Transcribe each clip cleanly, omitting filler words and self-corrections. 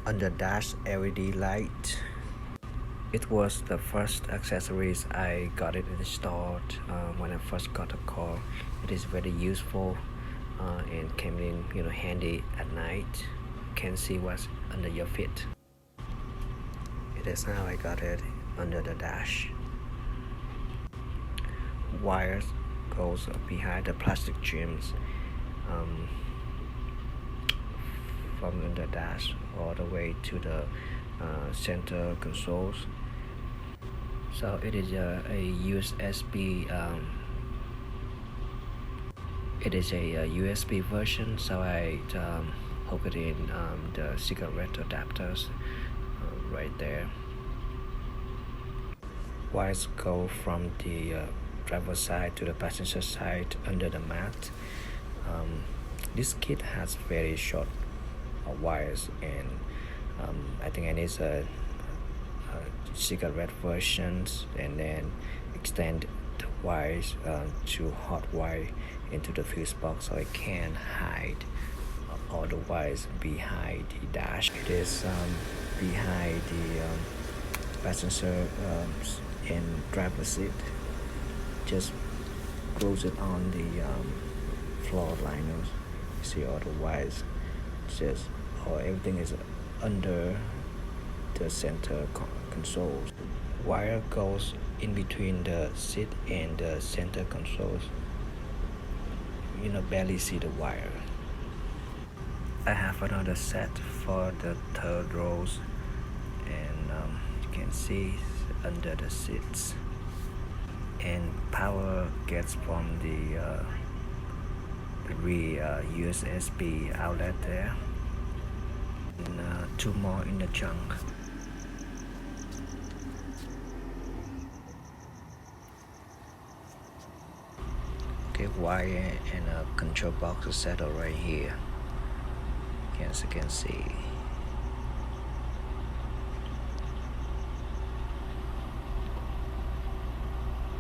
Underdash LED light. It was the first accessories I got it installed when I first got the car. It is very useful and came in handy at night. You can see what's under your feet. It is how I got it under the dash. Wires goes behind the plastic trims from the dash all the way to the center consoles. So it is a USB. It is a USB version. So I hook it in the cigarette adapters right there. Wires go from the driver's side to the passenger side under the mat. This kit has very short wires, and I think I need a cigarette versions, and then extend the wires to hot wire into the fuse box, so I can hide all the wires behind the dash. It is behind the passenger and driver seat. Just close it on the floor liners. You see all the wires. Everything is under the center consoles. Wire goes in between the seat and the center consoles. Barely see the wire. I have another set for the third rows, and you can see under the seats. And power gets from the USB outlet there, and two more in the trunk. Okay, wire and a control box is settled right here, as you can see.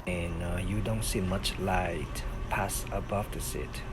And you don't see much light pass above the seat.